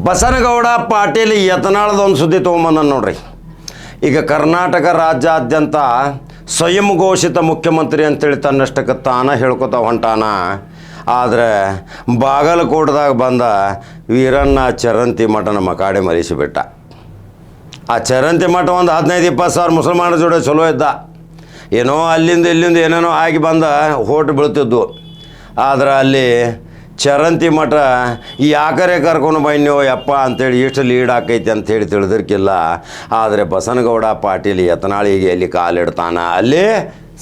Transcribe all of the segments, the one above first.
ಬಸನಗೌಡ ಪಾಟೀಲ್ ಯತ್ನಾಳದೊಂದು ಸುದ್ದಿ ತೊಗೊಂಬಂದ ನೋಡ್ರಿ. ಈಗ ಕರ್ನಾಟಕ ರಾಜ್ಯಾದ್ಯಂತ ಸ್ವಯಂ ಘೋಷಿತ ಮುಖ್ಯಮಂತ್ರಿ ಅಂತೇಳಿ ತನ್ನಷ್ಟಕ್ಕೆ ತಾನ ಹೇಳ್ಕೊತ ಹೊಂಟಾನ. ಆದರೆ ಬಾಗಲಕೋಟದಾಗ ಬಂದ ವೀರಣ್ಣ ಚರಂತಿ ಮಠನ ಮಕಾಡೆ ಮರಿಸಿಬಿಟ್ಟ. ಆ ಚರಂತಿ ಮಠ ಒಂದು 15-20 ಸಾವಿರ ಮುಸಲ್ಮಾನರ ಜೋಡಿ ಚಲೋ ಇದ್ದ. ಏನೋ ಅಲ್ಲಿಂದ ಇಲ್ಲಿಂದ ಏನೇನೋ ಆಗಿ ಬಂದ ಹೋಟ್ ಬೀಳ್ತಿದ್ವು. ಆದರೆ ಅಲ್ಲಿ ಚರಂತಿ ಮಠ ಯಾಕರೆ ಕರ್ಕೊಂಡು ಬನ್ನಿಯೋ ಯಪ್ಪ ಅಂಥೇಳಿ ಎಷ್ಟು ಲೀಡ್ ಆಕೈತಿ ಅಂಥೇಳಿ ತಿಳಿದಿರ್ಕಿಲ್ಲ. ಆದರೆ ಬಸನಗೌಡ ಪಾಟೀಲ್ ಯತ್ನಾಳಿಗೆ ಎಲ್ಲಿ ಕಾಲಿಡ್ತಾನ ಅಲ್ಲಿ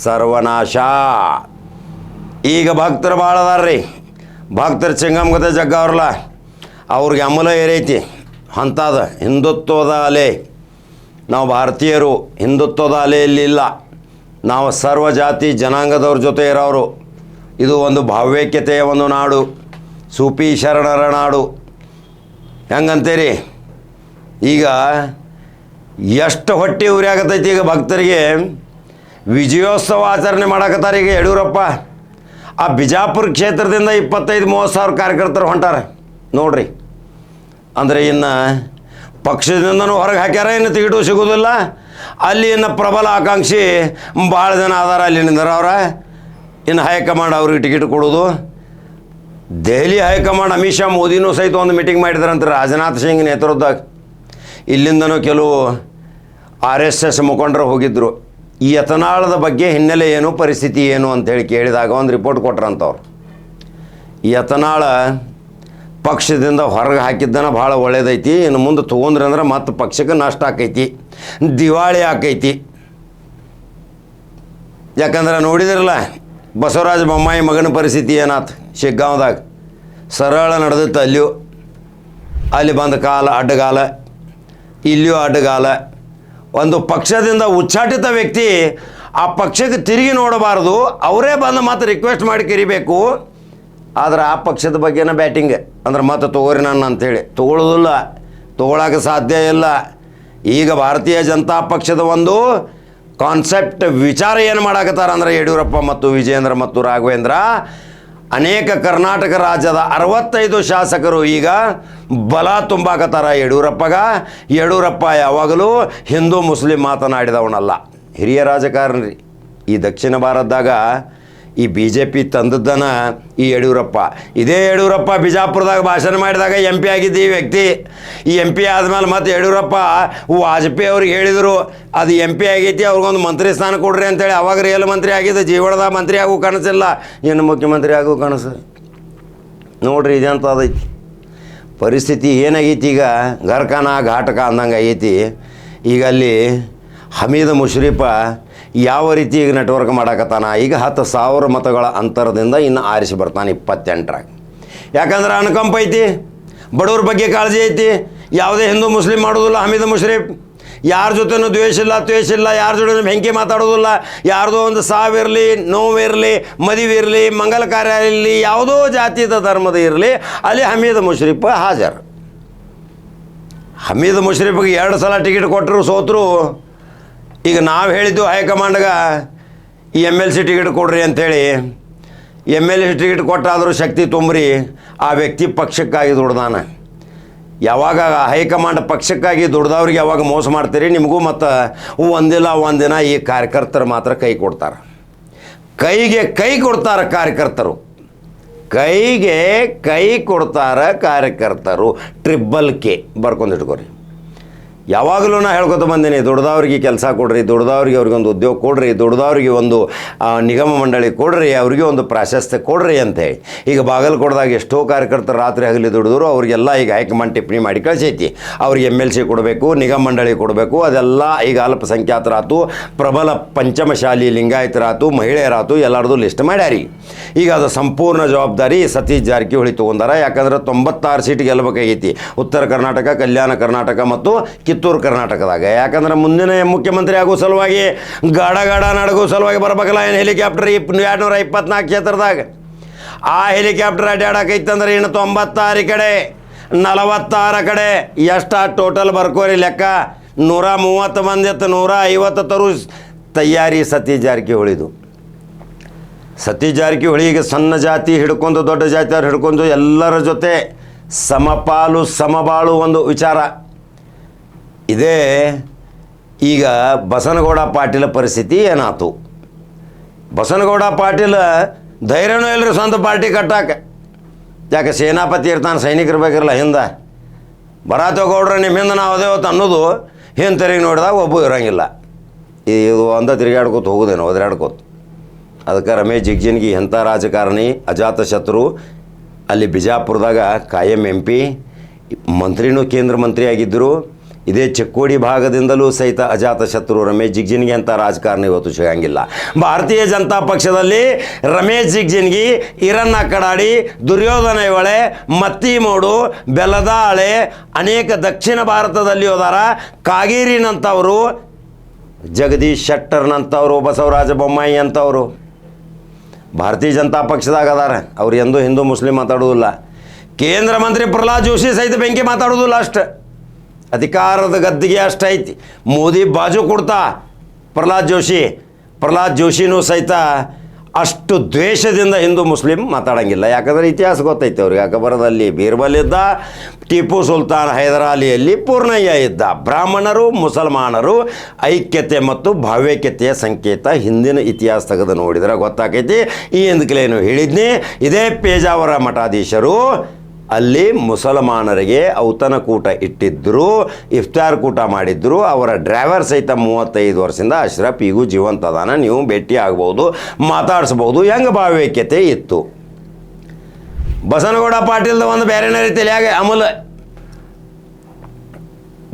ಸರ್ವನಾಶ. ಈಗ ಭಕ್ತರು ಭಾಳ ಅದಾರ ರೀ. ಭಕ್ತರು ಚಿಂಗಮ್ಗತೆ ಜಗ್ಗ ಅವ್ರಲ್ಲ, ಅವ್ರಿಗೆ ಅಮಲ ಏರೈತಿ ಅಂಥದ ಹಿಂದುತ್ವದ ಅಲೆ. ನಾವು ಭಾರತೀಯರು ಹಿಂದುತ್ವದ ಅಲೆಯಲ್ಲಿ ಇಲ್ಲ. ನಾವು ಸರ್ವ ಜಾತಿ ಜನಾಂಗದವ್ರ ಜೊತೆ ಇರೋರು. ಇದು ಒಂದು ಭಾವ್ಯೈಕ್ಯತೆಯ ಒಂದು ನಾಡು, ಸೂಫಿ ಶರಣರ ನಾಡು. ಹೆಂಗಂತೀರಿ? ಈಗ ಎಷ್ಟು ಹೊಟ್ಟೆ ಉರಿಯಾಗತೈತಿ ಈಗ ಭಕ್ತರಿಗೆ. ವಿಜಯೋತ್ಸವ ಆಚರಣೆ ಮಾಡಕತ್ತಾರೆ ಈಗ ಯಡಿಯೂರಪ್ಪ. ಆ ಬಿಜಾಪುರ ಕ್ಷೇತ್ರದಿಂದ 25-30 ಸಾವಿರ ಕಾರ್ಯಕರ್ತರು ಹೊಂಟಾರೆ ನೋಡ್ರಿ. ಅಂದರೆ ಇನ್ನು ಪಕ್ಷದಿಂದನೂ ಹೊರಗೆ ಹಾಕ್ಯಾರ, ಇನ್ನು ಟಿಕೆಟು ಸಿಗೋದಿಲ್ಲ. ಅಲ್ಲಿ ಇನ್ನು ಪ್ರಬಲ ಆಕಾಂಕ್ಷಿ ಭಾಳ ಜನ ಅದಾರ ಅಲ್ಲಿ ನಿಂದ್ರ ಅವ್ರ. ಇನ್ನು ಹೈಕಮಾಂಡ್ ಅವ್ರಿಗೆ ಟಿಕೆಟ್ ಕೊಡೋದು. ದೆಹಲಿ ಹೈಕಮಾಂಡ್ ಅಮಿತ್ ಶಾ ಮೋದಿನೂ ಸಹಿತ ಒಂದು ಮೀಟಿಂಗ್ ಮಾಡಿದ್ರಂತ ರಾಜನಾಥ್ ಸಿಂಗ್ ನೇತೃತ್ವದಾಗ. ಇಲ್ಲಿಂದನೂ ಕೆಲವು RSS ಮುಖಂಡರು ಹೋಗಿದ್ದರು. ಈ ಯತ್ನಾಳದ ಬಗ್ಗೆ ಹಿನ್ನೆಲೆ ಏನು, ಪರಿಸ್ಥಿತಿ ಏನು ಅಂಥೇಳಿ ಕೇಳಿದಾಗ ಒಂದು ರಿಪೋರ್ಟ್ ಕೊಟ್ರಂತವ್ರು. ಯತ್ನಾಳ ಪಕ್ಷದಿಂದ ಹೊರಗೆ ಹಾಕಿದ್ದನ ಭಾಳ ಒಳ್ಳೇದೈತಿ. ಇನ್ನು ಮುಂದೆ ತೊಗೊಂಡ್ರಿ ಅಂದ್ರೆ ಮತ್ತೆ ಪಕ್ಷಕ್ಕೆ ನಷ್ಟ ಆಕೈತಿ, ದಿವಾಳಿ ಆಕೈತಿ. ಯಾಕಂದ್ರೆ ನೋಡಿದ್ರಲ್ಲ ಬಸವರಾಜ ಬೊಮ್ಮಾಯಿ ಮಗನ ಪರಿಸ್ಥಿತಿ ಏನಾತು ಶಿಗ್ಗಾಂವ್ದಾಗ. ಸರಳ ನಡೆದಿತ್ತು ಅಲ್ಲಿಯೂ. ಅಲ್ಲಿ ಬಂದ ಕಾಲ ಅಡ್ಡಗಾಲ, ಇಲ್ಲಿಯೂ ಅಡ್ಡಗಾಲ. ಒಂದು ಪಕ್ಷದಿಂದ ಉಚ್ಚಾಟಿತ ವ್ಯಕ್ತಿ ಆ ಪಕ್ಷಕ್ಕೆ ತಿರುಗಿ ನೋಡಬಾರ್ದು. ಅವರೇ ಬಂದು ಮತ್ತೆ ರಿಕ್ವೆಸ್ಟ್ ಮಾಡಿ ಕರಿಬೇಕು. ಆದರೆ ಆ ಪಕ್ಷದ ಬಗ್ಗೆನ ಬ್ಯಾಟಿಂಗ್ ಅಂದ್ರೆ ಮತ್ತೆ ತೊಗೋರಿ ನಾನು ಅಂಥೇಳಿ ತೊಗೊಳ್ಳೋದಿಲ್ಲ, ತೊಗೊಳಕ್ಕೆ ಸಾಧ್ಯ ಇಲ್ಲ. ಈಗ ಭಾರತೀಯ ಜನತಾ ಪಕ್ಷದ ಒಂದು ಕಾನ್ಸೆಪ್ಟ್ ವಿಚಾರ ಏನು ಮಾಡಾಕತ್ತಾರ ಅಂದ್ರೆ ಯಡಿಯೂರಪ್ಪ ಮತ್ತು ವಿಜಯೇಂದ್ರ ಮತ್ತು ರಾಘವೇಂದ್ರ, ಅನೇಕ ಕರ್ನಾಟಕ ರಾಜ್ಯದ 65 ಶಾಸಕರು ಈಗ ಬಲ ತುಂಬಾಕತ್ತಾರ ಯಡಿಯೂರಪ್ಪಗ. ಯಡಿಯೂರಪ್ಪ ಯಾವಾಗಲೂ ಹಿಂದೂ ಮುಸ್ಲಿಂ ಮಾತನಾಡಿದವನಲ್ಲ, ಹಿರಿಯ ರಾಜಕಾರಣಿ ರೀ. ಈ ದಕ್ಷಿಣ ಭಾರತದಾಗ ಈ BJP ತಂದದ್ದನ ಈ ಯಡಿಯೂರಪ್ಪ. ಇದೇ ಯಡಿಯೂರಪ್ಪ ಬಿಜಾಪುರದಾಗ ಭಾಷಣ ಮಾಡಿದಾಗ MP ಆಗಿದ್ದ ಈ ವ್ಯಕ್ತಿ. ಈ MP ಆದಮೇಲೆ ಮತ್ತೆ ಯಡಿಯೂರಪ್ಪ ವಾಜಪೇಯಿ ಅವ್ರಿಗೆ ಹೇಳಿದರು ಅದು MP ಆಗೈತಿ, ಅವ್ರಿಗೊಂದು ಮಂತ್ರಿ ಸ್ಥಾನ ಕೊಡ್ರಿ ಅಂತೇಳಿ. ಅವಾಗ ರಿಯಲ್ ಮಂತ್ರಿ ಆಗಿದ್ದು, ಜೀವನದಾಗ ಮಂತ್ರಿ ಆಗೋ ಕನಸಿಲ್ಲ, ಇನ್ನು ಮುಖ್ಯಮಂತ್ರಿ ಆಗೋ ಕನಸು ನೋಡ್ರಿ. ಇದಂತದೈತಿ ಪರಿಸ್ಥಿತಿ. ಏನಾಗೈತಿ ಈಗ ಘರ್ಕನ ಘಾಟಕ ಅಂದಂಗೆ ಆಗೈತಿ. ಈಗ ಅಲ್ಲಿ ಹಮೀದ್ ಮುಷ್ರೀಫ ಯಾವ ರೀತಿ ಈಗ ನೆಟ್ವರ್ಕ್ ಮಾಡಾಕತ್ತಾನ. ಈಗ 10,000 ಮತಗಳ ಅಂತರದಿಂದ ಇನ್ನು ಆರಿಸಿ ಬರ್ತಾನೆ 28ರಾಗ. ಯಾಕಂದ್ರೆ ಅನುಕಂಪ ಐತಿ, ಬಡವ್ರ ಬಗ್ಗೆ ಕಾಳಜಿ ಐತಿ. ಯಾವುದೇ ಹಿಂದೂ ಮುಸ್ಲಿಂ ಮಾಡೋದಿಲ್ಲ ಹಮೀದ್ ಮುಷ್ರೀಫ್. ಯಾರ ಜೊತೆನೂ ದ್ವೇಷ ಇಲ್ಲ, ಯಾರ ಜೊತೆ ಬೆಂಕಿ ಮಾತಾಡೋದಿಲ್ಲ. ಯಾರ್ದೋ ಒಂದು ಸಾವಿರಲಿ, ನೋವಿರಲಿ, ಮದುವೆ ಇರಲಿ, ಮಂಗಲ ಕಾರ್ಯ ಇರಲಿ, ಯಾವುದೋ ಜಾತಿದ ಧರ್ಮದ ಇರಲಿ, ಅಲ್ಲಿ ಹಮೀದ್ ಮುಷ್ರೀಫ್ ಹಾಜರು. ಹಮೀದ್ ಮುಷ್ರೀಫ್ಗೆ 2 ಸಲ ಟಿಕೆಟ್ ಕೊಟ್ಟರು, ಸೋತರು. ಈಗ ನಾವು ಹೇಳಿದ್ದು ಹೈಕಮಾಂಡ್ಗೆ ಈ MLC ಟಿಕೆಟ್ ಕೊಡ್ರಿ ಅಂಥೇಳಿ. MLC ಟಿಕೆಟ್ ಕೊಟ್ಟಾದರೂ ಶಕ್ತಿ ತುಂಬ್ರಿ. ಆ ವ್ಯಕ್ತಿ ಪಕ್ಷಕ್ಕಾಗಿ ದುಡ್ದಾನ. ಯಾವಾಗ ಹೈಕಮಾಂಡ್ ಪಕ್ಷಕ್ಕಾಗಿ ದುಡ್ದವ್ರಿಗೆ ಯಾವಾಗ ಮೋಸ ಮಾಡ್ತೀರಿ, ನಿಮಗೂ ಮತ್ತು ಒಂದಿನ ಈ ಕಾರ್ಯಕರ್ತರು ಮಾತ್ರ ಕೈ ಕೊಡ್ತಾರೆ. ಕೈಗೆ ಕೈ ಕೊಡ್ತಾರೆ ಕಾರ್ಯಕರ್ತರು, ಕೈಗೆ ಕೈ ಕೊಡ್ತಾರೆ ಕಾರ್ಯಕರ್ತರು. Triple K ಬರ್ಕೊಂಡಿಟ್ಕೋರಿ. ಯಾವಾಗಲೂ ನಾ ಹೇಳ್ಕೊತ ಬಂದೀನಿ, ದುಡ್ದವ್ರಿಗೆ ಕೆಲಸ ಕೊಡ್ರಿ, ದುಡ್ದವ್ರಿಗೆ ಅವ್ರಿಗೊಂದು ಉದ್ಯೋಗ ಕೊಡ್ರಿ, ದುಡ್ದವ್ರಿಗೆ ಒಂದು ನಿಗಮ ಮಂಡಳಿ ಕೊಡ್ರಿ, ಅವ್ರಿಗೆ ಒಂದು ಪ್ರಾಶಸ್ತ್ಯ ಕೊಡ್ರಿ ಅಂತೇಳಿ. ಈಗ ಬಾಗಲಕೋಟದಾಗ ಎಷ್ಟೋ ಕಾರ್ಯಕರ್ತರು ರಾತ್ರಿ ಹಗಲಿ ದುಡಿದ್ರು. ಅವ್ರಿಗೆಲ್ಲ ಈಗ ಹೈಕಮಾಂಡ್ ಟಿಪ್ಪಣಿ ಮಾಡಿ ಕಳಿಸೈತಿ. ಅವ್ರಿಗೆ MLC ಕೊಡಬೇಕು, ನಿಗಮ ಮಂಡಳಿ ಕೊಡಬೇಕು. ಅದೆಲ್ಲ ಈಗ ಅಲ್ಪಸಂಖ್ಯಾತರಾತು, ಪ್ರಬಲ ಪಂಚಮಶಾಲಿ ಲಿಂಗಾಯತರಾತು, ಮಹಿಳೆಯರಾತು, ಎಲ್ಲರದು ಲಿಸ್ಟ್ ಮಾಡ್ಯಾರಿ. ಈಗ ಅದು ಸಂಪೂರ್ಣ ಜವಾಬ್ದಾರಿ ಸತೀಶ್ ಜಾರಕಿಹೊಳಿ ತೊಗೊಂಡಾರ. ಯಾಕಂದ್ರೆ 96 ಸೀಟ್ ಗೆಲ್ಲಬೇಕಾಗೈತಿ ಉತ್ತರ ಕರ್ನಾಟಕ, ಕಲ್ಯಾಣ ಕರ್ನಾಟಕ ಮತ್ತು ಕಿತ್ತೂರು ಕರ್ನಾಟಕದಾಗ. ಯಾಕಂದ್ರೆ ಮುಂದಿನ ಮುಖ್ಯಮಂತ್ರಿ ಆಗೋ ಸಲುವಾಗಿ ಗಾಡ ನಡಗೋ ಸಲುವಾಗಿ ಬರ್ಬೇಕಲ್ಲ. ಏನು ಹೆಲಿಕಾಪ್ಟರ್ 224 ಕ್ಷೇತ್ರದಾಗ ಆ ಹೆಲಿಕಾಪ್ಟರ್ ಅಡ್ಡಾಡಕೈತಂದ್ರೆ ಇನ್ನು 96 ಕಡೆ 46 ಕಡೆ ಎಷ್ಟು ಟೋಟಲ್ ಬರ್ಕೋರಿ ಲೆಕ್ಕ. 130 ಮಂದಿ 150 ತರು ತಯಾರಿ ಸತೀಶ್ ಜಾರಕಿಹೊಳಿದು. ಸತೀಶ್ ಜಾರಕಿಹೊಳಿಗೆ ಸಣ್ಣ ಜಾತಿ ಹಿಡ್ಕೊಂಡು ದೊಡ್ಡ ಜಾತಿಯವ್ರು ಹಿಡ್ಕೊಂಡು ಎಲ್ಲರ ಜೊತೆ ಸಮಪಾಲು ಸಮಬಾಳು ಒಂದು ವಿಚಾರ ಇದೇ. ಈಗ ಬಸನಗೌಡ ಪಾಟೀಲ ಪರಿಸ್ಥಿತಿ ಏನಾಯ್ತು? ಬಸನಗೌಡ ಪಾಟೀಲ ಧೈರ್ಯನೂ ಇಲ್ಲರಿ ಸ್ವಂತ ಪಾರ್ಟಿ ಕಟ್ಟಾಕ. ಯಾಕೆ ಸೇನಾಪತಿ ಇರ್ತಾನೆ, ಸೈನಿಕರು ಬೇಕಿರಲ್ಲ ಹಿಂದೆ. ಬರಾತೇಗೌಡ್ರ ನಿಮ್ಮ ಹಿಂದೆ ನಾವು ಅದೇವತ್ತು ಅನ್ನೋದು ಹಿಂದೆ ತಿರುಗಿ ನೋಡಿದಾಗ ಒಬ್ಬ ಇರೋಂಗಿಲ್ಲ. ಇದು ಒಂದ ತಿರುಗಾಡ್ಕೋತ ಹೋಗೋದೇನೋ ಒದರಾಡ್ಕೋತ. ಅದಕ್ಕೆ ರಮೇಶ್ ಜಿಗ್ಜಿನ್ಗಿ ಎಂಥ ರಾಜಕಾರಣಿ, ಅಜಾತ ಶತ್ರು. ಅಲ್ಲಿ ಬಿಜಾಪುರದಾಗ ಕಾಯಂ MP, ಮಂತ್ರಿನೂ ಕೇಂದ್ರ ಮಂತ್ರಿ ಆಗಿದ್ದರು. ಇದೇ ಚಿಕ್ಕೋಡಿ ಭಾಗದಿಂದಲೂ ಸಹಿತ ಅಜಾತ ಶತ್ರು ರಮೇಶ್ ಜಿಗ್ಜಿನ್ಗಿ ಅಂತ ರಾಜಕಾರಣ ಇವತ್ತು ಸಿಗಂಗಿಲ್ಲ. ಭಾರತೀಯ ಜನತಾ ಪಕ್ಷದಲ್ಲಿ ರಮೇಶ್ ಜಿಗ್ಜಿನ್ಗಿ, ಈರಣ್ಣ ಕಡಾಡಿ, ದುರ್ಯೋಧನ ಇವಳೆ, ಮತ್ತಿಮೋಡು, ಬೆಲ್ಲದಾಳೆ, ಅನೇಕ ದಕ್ಷಿಣ ಭಾರತದಲ್ಲಿ ಹೋದಾರ. ಕಾಗೇರಿನಂಥವರು, ಜಗದೀಶ್ ಶೆಟ್ಟರ್ನಂಥವರು, ಬಸವರಾಜ ಬೊಮ್ಮಾಯಿ ಅಂಥವರು ಭಾರತೀಯ ಜನತಾ ಪಕ್ಷದಾಗ ಅದಾರ. ಅವ್ರು ಎಂದೂ ಹಿಂದೂ ಮುಸ್ಲಿಂ ಮಾತಾಡೋದಿಲ್ಲ. ಕೇಂದ್ರ ಮಂತ್ರಿ ಪ್ರಹ್ಲಾದ್ ಜೋಶಿ ಸಹಿತ ಬೆಂಕಿ ಮಾತಾಡೋದಿಲ್ಲ. ಅಷ್ಟು ಅಧಿಕಾರದ ಗದ್ದಿಗೆ ಅಷ್ಟೈತಿ. ಮೋದಿ ಬಾಜು ಕೊಡ್ತಾ ಪ್ರಹ್ಲಾದ್ ಜೋಶಿನೂ ಸಹಿತ ಅಷ್ಟು ದ್ವೇಷದಿಂದ ಹಿಂದೂ ಮುಸ್ಲಿಂ ಮಾತಾಡೋಂಗಿಲ್ಲ. ಯಾಕಂದರೆ ಇತಿಹಾಸ ಗೊತ್ತೈತೆ ಅವ್ರಿಗೆ. ಅಕ್ಬರದಲ್ಲಿ ಬೀರ್ಬಲ್ ಇದ್ದ, ಟಿಪ್ಪು ಸುಲ್ತಾನ್ ಹೈದರಾಲಿಯಲ್ಲಿ ಪೂರ್ಣಯ್ಯ ಇದ್ದ. ಬ್ರಾಹ್ಮಣರು ಮುಸಲ್ಮಾನರು ಐಕ್ಯತೆ ಮತ್ತು ಭಾವ್ಯೈಕ್ಯತೆಯ ಸಂಕೇತ ಹಿಂದಿನ ಇತಿಹಾಸ ತೆಗೆದು ನೋಡಿದ್ರೆ ಗೊತ್ತಾಕೈತಿ. ಈ ಹಿಂದಕ್ಲೇನು ಹೇಳಿದ್ನಿ, ಇದೇ ಪೇಜಾವರ ಮಠಾಧೀಶರು ಅಲ್ಲಿ ಮುಸಲ್ಮಾನರಿಗೆ ಔತಣಕೂಟ ಇಟ್ಟಿದ್ದರು, ಇಫ್ತಾರ್ ಕೂಟ ಮಾಡಿದ್ರು. ಅವರ ಡ್ರೈವರ್ ಸಹಿತ 35 ವರ್ಷದಿಂದ ಅಶ್ರಫ್ ಈಗೂ ಜೀವಂತ ಅದಾನ, ನೀವು ಭೇಟಿ ಆಗ್ಬೋದು, ಮಾತಾಡಿಸ್ಬೋದು. ಹೆಂಗೆ ಭಾವೈಕ್ಯತೆ ಇತ್ತು. ಬಸನಗೌಡ ಪಾಟೀಲ್ದ ಒಂದು ಬೇರೆನೇ ರೀತಿಯಾಗ ಅಮೂಲ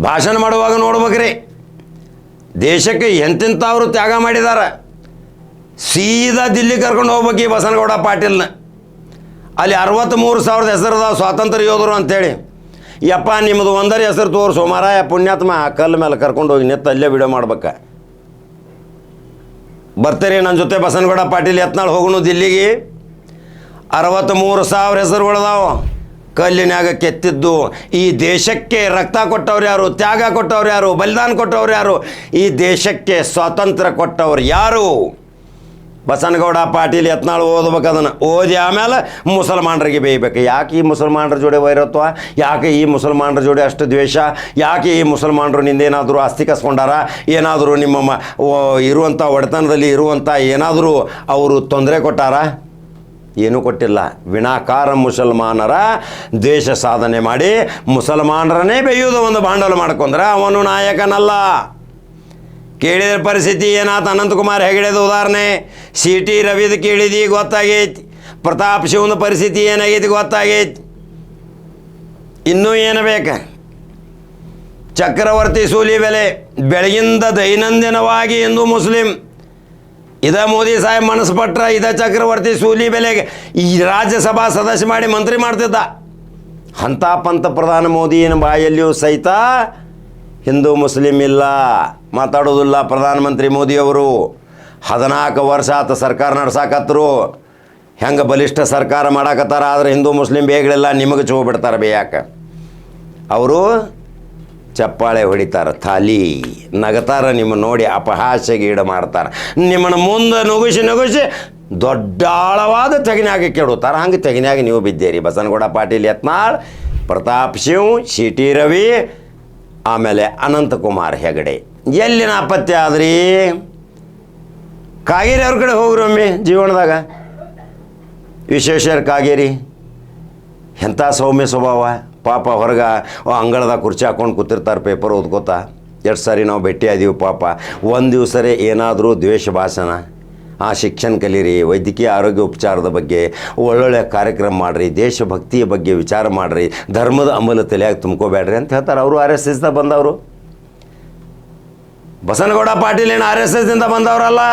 ಭಾಷಣ ಮಾಡುವಾಗ ನೋಡ್ಬೇಕ್ರಿ, ದೇಶಕ್ಕೆ ಎಂತೆಂಥವ್ರು ತ್ಯಾಗ ಮಾಡಿದ್ದಾರೆ. ಸೀದಾ ದಿಲ್ಲಿ ಕರ್ಕೊಂಡು ಹೋಗ್ಬೇಕು ಈ ಬಸನಗೌಡ ಪಾಟೀಲ್ನ. ಅಲ್ಲಿ 63,000 ಹೆಸರದಾವ ಸ್ವಾತಂತ್ರ್ಯ ಯೋಧರು ಅಂಥೇಳಿ. ಯಪ್ಪ ನಿಮ್ಮದು ಒಂದರ ಹೆಸರು ತೋರಿಸು ಮಾರಾಯ ಪುಣ್ಯಾತ್ಮ. ಕಲ್ಲು ಮೇಲೆ ಕರ್ಕೊಂಡು ಹೋಗಿ ನಿಂತು ಅಲ್ಲೇ ವಿಡಿಯೋ ಮಾಡ್ಬೇಕು. ಬರ್ತೀರಿ ನನ್ನ ಜೊತೆ ಬಸನಗೌಡ ಪಾಟೀಲ್ ಯತ್ನಾಳ್ ಹೋಗೋಣ ದಿಲ್ಲಿಗೆ. 63,000 ಹೆಸರುಗಳದಾವು ಕಲ್ಲಿನಾಗ ಕೆತ್ತಿದ್ದು. ಈ ದೇಶಕ್ಕೆ ರಕ್ತ ಕೊಟ್ಟವ್ರು ಯಾರು, ತ್ಯಾಗ ಕೊಟ್ಟವ್ರು ಯಾರು, ಬಲಿದಾನ ಕೊಟ್ಟವ್ರು ಯಾರು, ಈ ದೇಶಕ್ಕೆ ಸ್ವಾತಂತ್ರ್ಯ ಕೊಟ್ಟವ್ರು ಯಾರು? ಬಸನಗೌಡ ಪಾಟೀಲ್ ಯತ್ನಾಳ್ ಓದ್ಬೇಕು. ಅದನ್ನು ಓದಿ ಆಮೇಲೆ ಮುಸಲ್ಮಾನರಿಗೆ ಬೇಯಬೇಕು. ಯಾಕೆ ಈ ಮುಸಲ್ಮಾನರ ಜೋಡಿ ವೈರತ್ವ, ಯಾಕೆ ಈ ಮುಸಲ್ಮಾನರ ಜೋಡಿ ಅಷ್ಟು ದ್ವೇಷ, ಯಾಕೆ ಈ ಮುಸಲ್ಮಾನರು ನಿಂದೇನಾದರೂ ಆಸ್ತಿ ಕಸ್ಕೊಂಡಾರ, ಏನಾದರೂ ನಿಮ್ಮ ಇರುವಂಥ ಒಡೆತನದಲ್ಲಿ ಇರುವಂಥ ಏನಾದರೂ ಅವರು ತೊಂದರೆ ಕೊಟ್ಟಾರ? ಏನೂ ಕೊಟ್ಟಿಲ್ಲ. ವಿನಾಕಾರ ಮುಸಲ್ಮಾನರ ದ್ವೇಷ ಸಾಧನೆ ಮಾಡಿ ಮುಸಲ್ಮಾನರನ್ನೇ ಬೇಯುವುದು ಒಂದು ಬಾಂಡಲ್ ಮಾಡ್ಕೊಂಡ್ರೆ ಅವನು ನಾಯಕನಲ್ಲ. ಕೇಳಿದ ಪರಿಸ್ಥಿತಿ ಏನಾಯ್ತು? ಅನಂತಕುಮಾರ್ ಹೆಗಡೆದು ಉದಾಹರಣೆ, CT ರವಿದು ಕೇಳಿದಿ ಗೊತ್ತಾಗೈತಿ. ಪ್ರತಾಪ್ ಶಿವನ ಪರಿಸ್ಥಿತಿ ಏನಾಗೈತಿ ಗೊತ್ತಾಗೈತಿ. ಇನ್ನೂ ಏನು ಬೇಕು? ಚಕ್ರವರ್ತಿ ಸೂಲಿಬೆಲೆ ಬೆಳಗಿಂದ ದೈನಂದಿನವಾಗಿ ಹಿಂದೂ ಮುಸ್ಲಿಂ ಇದ ಮೋದಿ ಸಾಹೇಬ್ ಮನಸ್ಸು ಪಟ್ರ ಇದ ಚಕ್ರವರ್ತಿ ಸೂಲಿಬೆಲೆಗೆ ಈ ರಾಜ್ಯಸಭಾ ಸದಸ್ಯ ಮಾಡಿ ಮಂತ್ರಿ ಮಾಡ್ತಿದ್ದ. ಅಂಥ ಪಂತ ಪ್ರಧಾನ ಮೋದಿಯ ಬಾಯಲ್ಲಿಯೂ ಸಹಿತ ಹಿಂದೂ ಮುಸ್ಲಿಂ ಇಲ್ಲ, ಮಾತಾಡೋದಿಲ್ಲ. ಪ್ರಧಾನಮಂತ್ರಿ ಮೋದಿಯವರು 14 ವರ್ಷ ಆತ ಸರ್ಕಾರ ನಡ್ಸಾಕತ್ತರು. ಹೆಂಗೆ ಬಲಿಷ್ಠ ಸರ್ಕಾರ ಮಾಡಾಕತ್ತಾರ. ಆದರೆ ಹಿಂದೂ ಮುಸ್ಲಿಂ ಬೇಗಳೆಲ್ಲ ನಿಮಗೆ ಚೋ ಬಿಡ್ತಾರೆ ಬೇಯಾಕೆ. ಅವರು ಚಪ್ಪಾಳೆ ಹೊಡಿತಾರೆ, ಥಾಲಿ ನಗತಾರ, ನಿಮ್ಮ ನೋಡಿ ಅಪಹಾಸ್ಯಗೀಡು ಮಾಡ್ತಾರೆ. ನಿಮ್ಮನ್ನು ಮುಂದೆ ನುಗ್ಗಿಸಿ ದೊಡ್ಡ ಆಳವಾದ ತೆಗಿನ್ಯಾಗ ಕೆಡುತ್ತಾರೆ. ಹಂಗೆ ತೆಗಿನ್ಯಾಗ ನೀವು ಬಿದ್ದೀರಿ. ಬಸನಗೌಡ ಪಾಟೀಲ್ ಯತ್ನಾಳ್, ಪ್ರತಾಪ್ ಶಿವ್, CT ರವಿ, ಆಮೇಲೆ ಅನಂತಕುಮಾರ್ ಹೆಗಡೆ ಎಲ್ಲಿ ನಾಪತ್ತೆ ಆದ್ರಿ? ಕಾಗೇರಿ ಅವ್ರ ಕಡೆ ಹೋಗ್ರಿ ಒಮ್ಮೆ ಜೀವನದಾಗ. ವಿಶ್ವೇಶ್ವರ ಕಾಗೇರಿ ಎಂಥ ಸೌಮ್ಯ ಸ್ವಭಾವ. ಪಾಪ ಹೊರಗೆ ಅಂಗಳದಾಗ ಕುರ್ಚಿ ಹಾಕ್ಕೊಂಡು ಕೂತಿರ್ತಾರೆ, ಪೇಪರ್ ಓದ್ಕೋತಾ. ಎಷ್ಟು ಸಾರಿ ನಾವು ಭೇಟಿ ಆದೀವಿ. ಪಾಪ ಒಂದು ದಿವಸರೇ ಏನಾದರೂ ದ್ವೇಷ ಭಾಷಣ, ಶಿಕ್ಷಣ ಕಲೀರಿ, ವೈದ್ಯಕೀಯ ಆರೋಗ್ಯ ಉಪಚಾರದ ಬಗ್ಗೆ ಒಳ್ಳೊಳ್ಳೆ ಕಾರ್ಯಕ್ರಮ ಮಾಡಿರಿ, ದೇಶಭಕ್ತಿಯ ಬಗ್ಗೆ ವಿಚಾರ ಮಾಡಿರಿ, ಧರ್ಮದ ಅಮಲ ತಲೆಯಾಗಿ ತುಂಬ್ಕೋಬೇಡ್ರಿ ಅಂತ ಹೇಳ್ತಾರೆ. ಅವರು RSSದ ಬಂದವರು. ಬಸನಗೌಡ ಪಾಟೀಲ್ ಏನು RSSದಿಂದ ಬಂದವರಲ್ಲ.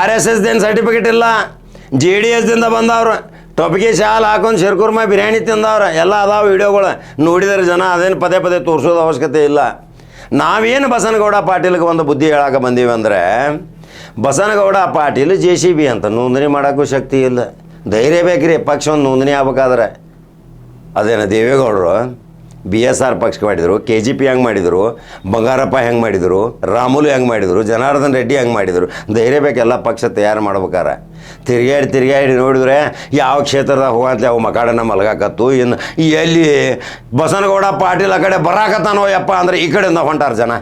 RSSದೇನು ಸರ್ಟಿಫಿಕೇಟ್ ಇಲ್ಲ. JDSದಿಂದ ಬಂದವರು. ಟೊಪ್ಪಿಗೆ ಶಾಲ್ ಹಾಕೊಂಡು ಶಿರ್ಕುರ್ಮ ಬಿರಿಯಾನಿ ತಿಂದವ್ರು ಎಲ್ಲ ಅದಾವ ವಿಡಿಯೋಗಳು. ನೋಡಿದರೆ ಜನ ಅದೇನು ಪದೇ ಪದೇ ತೋರಿಸೋದು ಅವಶ್ಯಕತೆ ಇಲ್ಲ. ನಾವೇನು ಬಸನಗೌಡ ಪಾಟೀಲ್ಗೆ ಒಂದು ಬುದ್ಧಿ ಹೇಳಕ್ಕೆ ಬಂದೀವಿ ಅಂದರೆ, ಬಸನಗೌಡ ಪಾಟೀಲ್ JCB ಅಂತ ನೋಂದಣಿ ಮಾಡೋಕ್ಕೂ ಶಕ್ತಿ ಇಲ್ಲ. ಧೈರ್ಯ ಬೇಕ್ರಿ ಪಕ್ಷ ಒಂದು ನೋಂದಣಿ ಆಗ್ಬೇಕಾದ್ರೆ. ಅದೇನು ದೇವೇಗೌಡರು BSR ಪಕ್ಷಕ್ಕೆ ಮಾಡಿದರು, KGP ಹೆಂಗೆ ಮಾಡಿದರು, ಬಂಗಾರಪ್ಪ ಹೆಂಗೆ ಮಾಡಿದರು, ರಾಮುಲು ಹೆಂಗೆ ಮಾಡಿದರು, ಜನಾರ್ದನ್ ರೆಡ್ಡಿ ಹೆಂಗೆ ಮಾಡಿದರು. ಧೈರ್ಯ ಬೇಕೆಲ್ಲ ಪಕ್ಷ ತಯಾರು ಮಾಡ್ಬೇಕಾರೆ. ತಿರುಗಾಡಿ ನೋಡಿದ್ರೆ ಯಾವ ಕ್ಷೇತ್ರದಾಗ ಹೋಗಂತಲೇ ಅವು ಮಕಾಡನ ಮಲಗಾಕತ್ತು. ಇನ್ನು ಎಲ್ಲಿ ಬಸನಗೌಡ ಪಾಟೀಲ್ ಆ ಕಡೆ ಬರಾಕತ್ತಾನೋ ಯಪ್ಪ ಅಂದರೆ ಈ ಕಡೆಯಿಂದ ಹೊಂಟಾರ ಜನ.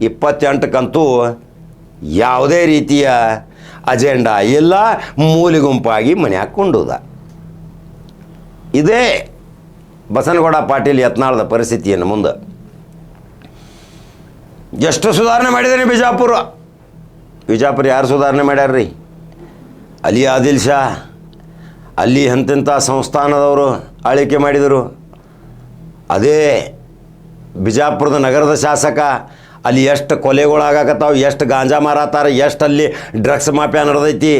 28ಕ್ಕಂತೂ ಯಾವುದೇ ರೀತಿಯ ಅಜೆಂಡಾ ಇಲ್ಲ, ಮೂಲೆ ಗುಂಪಾಗಿ ಮನೆ ಹಾಕ್ಕೊಂಡುದ. ಇದೇ ಬಸನಗೌಡ ಪಾಟೀಲ್ ಯತ್ನಾಳದ ಪರಿಸ್ಥಿತಿಯನ್ನು ಮುಂದೆ ಎಷ್ಟು ಸುಧಾರಣೆ ಮಾಡಿದಾನೆ. ಬಿಜಾಪುರ ಯಾರು ಸುಧಾರಣೆ ಮಾಡ್ಯಾರ್ರಿ? ಅಲ್ಲಿ ಆದಿಲ್ ಶಾ, ಅಲ್ಲಿ ಎಂತೆಂಥ ಸಂಸ್ಥಾನದವರು ಆಳ್ವಿಕೆ ಮಾಡಿದರು. ಅದೇ ಬಿಜಾಪುರದ ನಗರದ ಶಾಸಕ ಅಲ್ಲಿ ಎಷ್ಟು ಕೊಲೆಗಳಾಗಕತ್ತಾವ, ಎಷ್ಟು ಗಾಂಜಾ ಮಾರಾತಾರ, ಎಷ್ಟು ಅಲ್ಲಿ ಡ್ರಗ್ಸ್ ಮಾಫಿಯಾ ನಡೆದೈತಿ,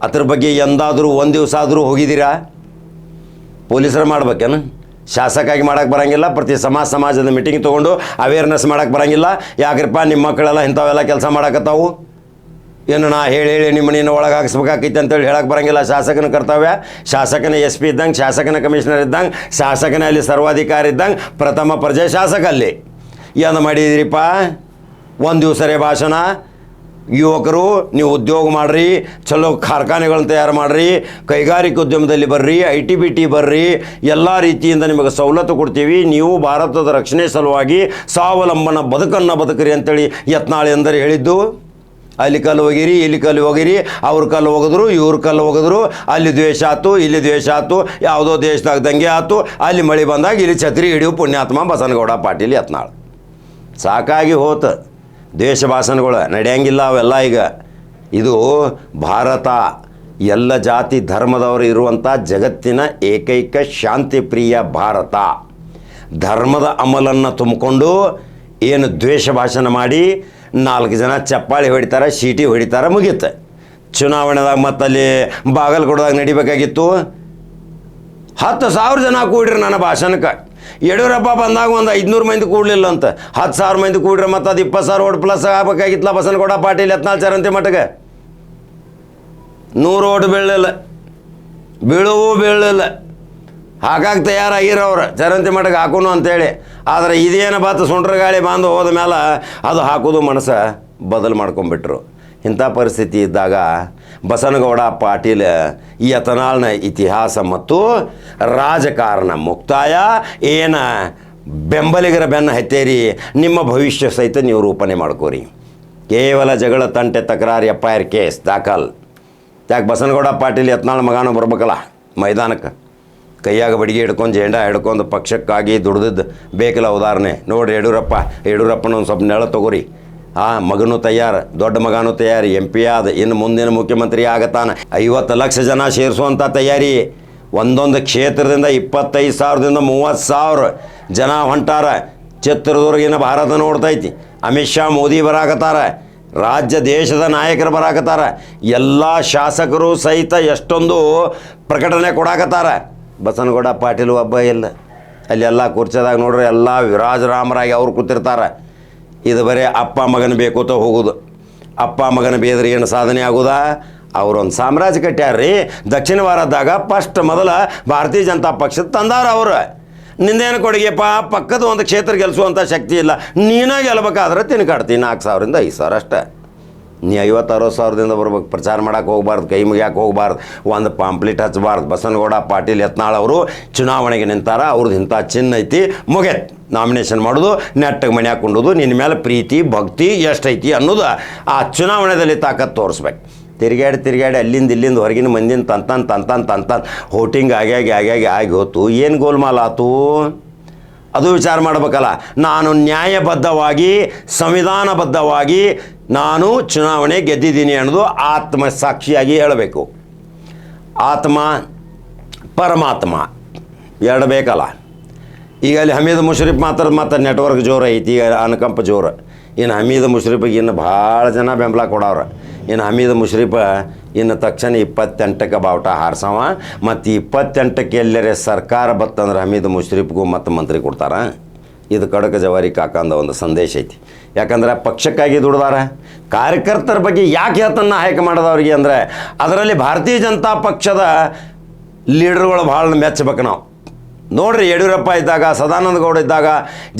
ಅದ್ರ ಬಗ್ಗೆ ಎಂದಾದರೂ ಒಂದು ದಿವಸ ಆದರೂ ಹೋಗಿದ್ದೀರಾ? ಪೊಲೀಸರು ಮಾಡ್ಬೇಕೇನು? ಶಾಸಕಾಗಿ ಮಾಡೋಕ್ಕೆ ಬರೋಂಗಿಲ್ಲ. ಪ್ರತಿ ಸಮಾಜದ ಮೀಟಿಂಗ್ ತೊಗೊಂಡು ಅವೇರ್ನೆಸ್ ಮಾಡೋಕ್ಕೆ ಬರೋಂಗಿಲ್ಲ. ಯಾಕ್ರಪ್ಪ ನಿಮ್ಮ ಮಕ್ಕಳೆಲ್ಲ ಇಂಥವೆಲ್ಲ ಕೆಲಸ ಮಾಡಕತ್ತಾವು, ಏನು ನಾ ಹೇಳಿ ನಿಮ್ಮ ಮನೆಯನ್ನು ಒಳಗೆ ಹಾಕಿಸ್ಬೇಕಾಕೈತೆ ಅಂತೇಳಿ ಹೇಳಕ್ಕೆ ಬರೋಂಗಿಲ್ಲ. ಶಾಸಕನ ಕರ್ತವ್ಯ, ಶಾಸಕನ SP ಇದ್ದಂಗೆ, ಶಾಸಕನ ಕಮಿಷನರ್ ಇದ್ದಂಗೆ, ಶಾಸಕನ ಅಲ್ಲಿ ಸರ್ವಾಧಿಕಾರಿ ಇದ್ದಂಗೆ, ಪ್ರಥಮ ಪ್ರಜೆ ಶಾಸಕ ಅಲ್ಲಿ. ಏನು ಮಾಡಿದಿರಿಪ್ಪ? ಒಂದು ದಿವಸರೇ ಭಾಷಣ. ಯುವಕರು ನೀವು ಉದ್ಯೋಗ ಮಾಡಿರಿ, ಚಲೋ ಕಾರ್ಖಾನೆಗಳನ್ನ ತಯಾರು ಮಾಡಿರಿ, ಕೈಗಾರಿಕೆ ಉದ್ಯಮದಲ್ಲಿ ಬರ್ರಿ, IT-BT ಬರ್ರಿ, ಎಲ್ಲ ರೀತಿಯಿಂದ ನಿಮಗೆ ಸವಲತ್ತು ಕೊಡ್ತೀವಿ. ನೀವು ಭಾರತದ ರಕ್ಷಣೆ ಸಲುವಾಗಿ ಸ್ವಾವಲಂಬನ ಬದುಕನ್ನು ಬದುಕ್ರಿ ಅಂತೇಳಿ ಯತ್ನಾಳ್ ಎಂದರೆ ಹೇಳಿದ್ದು. ಅಲ್ಲಿ ಕಲ್ಲು ಹೋಗಿರಿ, ಇಲ್ಲಿ ಕಲ್ಲು ಹೋಗಿರಿ, ಅವ್ರ ಕಲ್ಲು ಹೋಗಿದ್ರು, ಇವ್ರ ಕಲ್ಲು ಹೋಗಿದ್ರು, ಅಲ್ಲಿ ದ್ವೇಷ ಆಯ್ತು, ಇಲ್ಲಿ ದ್ವೇಷ ಆಯ್ತು, ಯಾವುದೋ ದೇಶದಾಗ ದಂಗೆ ಆಯ್ತು, ಅಲ್ಲಿ ಮಳೆ ಬಂದಾಗ ಇಲ್ಲಿ ಛತ್ರಿ ಹಿಡಿಯು ಪುಣ್ಯಾತ್ಮ ಬಸನಗೌಡ ಪಾಟೀಲ್ ಯತ್ನಾಳ್. ಸಾಕಾಗಿ ಹೋತ ದ್ವೇಷ ಭಾಷಣಗಳು ನಡೆಯಂಗಿಲ್ಲ ಅವೆಲ್ಲ. ಈಗ ಇದು ಭಾರತ, ಎಲ್ಲ ಜಾತಿ ಧರ್ಮದವರು ಇರುವಂಥ ಜಗತ್ತಿನ ಏಕೈಕ ಶಾಂತಿಪ್ರಿಯ ಭಾರತ. ಧರ್ಮದ ಅಮಲನ್ನು ತುಂಬಿಕೊಂಡು ಏನು ದ್ವೇಷ ಭಾಷಣ ಮಾಡಿ 4 ಜನ ಚಪ್ಪಾಳಿ ಹೊಡಿತಾರೆ, ಶೀಟಿ ಹೊಡಿತಾರೆ, ಮುಗೀತು. ಚುನಾವಣೆದಾಗ ಮತ್ತಲ್ಲಿ ಬಾಗಲಕೋಟದಾಗ ನಡಿಬೇಕಾಗಿತ್ತು. 10,000 ಜನ ಕೂಡ್ರಿ ನನ್ನ ಭಾಷಣಕ್ಕೆ. ಯಡಿಯೂರಪ್ಪ ಬಂದಾಗ ಒಂದು 500 ಮಂದಿ ಕೂಡಲಿಲ್ಲ ಅಂತ, 10,000 ಮಂದಿ ಕೂಡ್ರೆ ಮತ್ತು ಅದು 20,000 ಓಟ್ ಪ್ಲಸ್ ಆಗಬೇಕಾಗಿತ್ತಲ್ಲ ಬಸನಗೌಡ ಪಾಟೀಲ್ ಯತ್ನಾಳ್ ಚರಂತಿ ಮಟ್ಟಿಗೆ. 100 ಓಟ್ ಬೀಳಲಿಲ್ಲ. ಹಾಗಾಗಿ ತಯಾರಾಗಿರೋರು ಚರಂತಿ ಮಟ್ಟಿಗೆ ಹಾಕೋನು ಅಂತೇಳಿ. ಆದರೆ ಇದೇನು ಬಾತು ಸುಂಟ್ರ ಗಾಳಿ ಬಂದು ಹೋದ ಮೇಲೆ ಅದು ಹಾಕೋದು ಮನಸ್ಸು ಬದಲು ಮಾಡ್ಕೊಂಬಿಟ್ರು. ಇಂಥ ಪರಿಸ್ಥಿತಿ ಇದ್ದಾಗ ಬಸನಗೌಡ ಪಾಟೀಲ್ ಯತ್ನಾಳ್ನ ಇತಿಹಾಸ ಮತ್ತು ರಾಜಕಾರಣ ಮುಕ್ತಾಯ ಏನು ಬೆಂಬಲಿಗರ ಬೆನ್ನ ಹತ್ತೇರಿ ನಿಮ್ಮ ಭವಿಷ್ಯ ಸಹಿತ ನೀವು ರೂಪಣೆ ಮಾಡ್ಕೋರಿ. ಕೇವಲ ಜಗಳ ತಂಟೆ ತಕರಾರು FIR ಕೇಸ್ ದಾಖಲ್. ಯಾಕೆ ಬಸನಗೌಡ ಪಾಟೀಲ್ ಯತ್ನಾಳ್ ಮಗನೂ ಬರ್ಬೇಕಲ್ಲ ಮೈದಾನಕ್ಕೆ, ಕೈಯಾಗ ಬಡಿಗೆ ಹಿಡ್ಕೊಂಡು ಜೆಂಡಾ ಹಿಡ್ಕೊಂಡು ಪಕ್ಷಕ್ಕಾಗಿ ದುಡ್ದಿದ್ದು ಬೇಕಲ್ಲ. ಉದಾಹರಣೆ ನೋಡಿರಿ, ಯಡಿಯೂರಪ್ಪನ ಒಂದು ಸ್ವಲ್ಪ ನೆಳ ತೊಗೋರಿ. ಮಗನೂ ತಯಾರು, ದೊಡ್ಡ ಮಗನೂ ತಯಾರಿ, MP ಆದ, ಇನ್ನು ಮುಂದಿನ ಮುಖ್ಯಮಂತ್ರಿ ಆಗತಾನೆ. 50 ಲಕ್ಷ ಜನ ಸೇರಿಸುವಂಥ ತಯಾರಿ. ಒಂದೊಂದು ಕ್ಷೇತ್ರದಿಂದ 25,000ದಿಂದ 30,000 ಜನ ಹೊಂಟಾರ. ಚಿತ್ರದುರ್ಗಿನ ಭಾರತ ನೋಡ್ತೈತಿ. ಅಮಿತ್ ಶಾ ಮೋದಿ ಬರಾಕತ್ತಾರ, ರಾಜ್ಯ ದೇಶದ ನಾಯಕರು ಬರಾಕತ್ತಾರ, ಎಲ್ಲ ಶಾಸಕರು ಸಹಿತ ಎಷ್ಟೊಂದು ಪ್ರಕಟಣೆ ಕೊಡಾಕತ್ತಾರ. ಬಸನಗೌಡ ಪಾಟೀಲ್ ಒಬ್ಬ ಇಲ್ಲ. ಅಲ್ಲೆಲ್ಲ ಕುರ್ಚದಾಗ ನೋಡ್ರಿ ಎಲ್ಲ ವಿರಾಜರಾಮರಾಗಿ ಅವ್ರು ಕೂತಿರ್ತಾರೆ. ಇದು ಬರೀ ಅಪ್ಪ ಮಗನ ಬೇಕೋತ ಹೋಗೋದು. ಅಪ್ಪ ಮಗನ ಬೇದ್ರೆ ಏನು ಸಾಧನೆ ಆಗೋದಾ? ಅವರೊಂದು ಸಾಮ್ರಾಜ್ಯ ಕಟ್ಟ್ಯಾರ್ರಿ. ದಕ್ಷಿಣ ಭಾರತದಾಗ ಮೊದಲ ಭಾರತೀಯ ಜನತಾ ಪಕ್ಷದ ತಂದಾರ ಅವರು. ನಿಂದೇನು ಕೊಡುಗೆಪ್ಪ, ಪಕ್ಕದ ಒಂದು ಕ್ಷೇತ್ರ ಗೆಲ್ಲಿಸುವಂಥ ಶಕ್ತಿ ಇಲ್ಲ, ನೀನೇ ಗೆಲ್ಬೇಕಾದ್ರೆ ತಿನ್ಕಾಡ್ತೀನಿ 4,000ರಿಂದ 5,000 ಅಷ್ಟೇ. ನೀ 50-60,000ದಿಂದ ಬರ್ಬೇಕು. ಪ್ರಚಾರ ಮಾಡೋಕೆ ಹೋಗ್ಬಾರ್ದು, ಕೈ ಮುಗಿಯಾಕೆ ಹೋಗ್ಬಾರ್ದು, ಒಂದು ಪಾಂಪ್ಲೆಟ್ ಹಚ್ಚಬಾರ್ದು. ಬಸನಗೌಡ ಪಾಟೀಲ್ ಯತ್ನಾಳ್ ಅವರು ಚುನಾವಣೆಗೆ ನಿಂತಾರ, ಅವ್ರದ್ದು ಇಂಥ ಚಿನ್ನ ಐತಿ, ಮುಗಿಯತ್ ನಾಮಿನೇಷನ್ ಮಾಡೋದು, ನೆಟ್ಟಿಗೆ ಮನೆ ಹಾಕೊಂಡೋದು, ನಿನ್ನ ಮೇಲೆ ಪ್ರೀತಿ ಭಕ್ತಿ ಎಷ್ಟೈತಿ ಅನ್ನೋದು ಆ ಚುನಾವಣೆಯಲ್ಲಿ ತಾಕತ್ತು ತೋರಿಸ್ಬೇಕು. ತಿರುಗಾಡಿ ಇಲ್ಲಿಂದ ಹೊರಗಿನ ಮಂದಿನ ತಂತಾನ ಹೋಟಿಂಗ್ ಆಗಿ ಹೋತು. ಏನು ಗೋಲ್ಮಾಲ್ ಆತು ಅದು ವಿಚಾರ ಮಾಡಬೇಕಲ್ಲ. ನಾನು ನ್ಯಾಯಬದ್ಧವಾಗಿ ಸಂವಿಧಾನಬದ್ಧವಾಗಿ ನಾನು ಚುನಾವಣೆ ಗೆದ್ದಿದ್ದೀನಿ ಅನ್ನೋದು ಆತ್ಮಸಾಕ್ಷಿಯಾಗಿ ಹೇಳಬೇಕು. ಆತ್ಮ ಪರಮಾತ್ಮ ಎರಡು ಬೇಕಲ್ಲ. ಈಗ ಅಲ್ಲಿ ಹಮೀದ್ ಮುಷರಿಫ್ ಮತ್ತು ನೆಟ್ವರ್ಕ್ ಜೋರು ಐತಿ, ಈಗ ಅನುಕಂಪ ಜೋರು. ಇನ್ನು ಹಮೀದ್ ಮುಷರಿಫಿಗೆ ಇನ್ನು ಭಾಳ ಜನ ಬೆಂಬಲ ಕೊಡವ್ರೆ. ಇನ್ನು ಹಮೀದ್ ಮುಷರಿಫ ಇನ್ನು ತಕ್ಷಣ 28ಕ್ಕೆ ಬಾವುಟ ಹಾರಿಸವ. ಮತ್ತು 28ಕ್ಕೆ ಎಲ್ಲರೇ ಸರ್ಕಾರ ಬತ್ತಂದ್ರೆ ಹಮೀದ್ ಮುಷರಿಫ್ಗೂ ಮತ್ತು ಮಂತ್ರಿ ಕೊಡ್ತಾರೆ. ಇದು ಖಡಕ್ ಜವಾರಿ ಕಾಕಂದ ಒಂದು ಸಂದೇಶ ಐತಿ. ಯಾಕಂದ್ರೆ ಪಕ್ಷಕ್ಕಾಗಿ ದುಡ್ದಾರ. ಕಾರ್ಯಕರ್ತರ ಬಗ್ಗೆ ಯಾಕೆ ಹೇಳ್ತಾನೆ ಆಯ್ಕೆ ಮಾಡೋದವ್ರಿಗೆ ಅಂದರೆ ಅದರಲ್ಲಿ ಭಾರತೀಯ ಜನತಾ ಪಕ್ಷದ ಲೀಡರ್ಗಳು ಭಾಳ ಮೆಚ್ಚಬೇಕು. ನೋಡ್ರಿ, ಯಡಿಯೂರಪ್ಪ ಇದ್ದಾಗ, ಸದಾನಂದ ಗೌಡ ಇದ್ದಾಗ,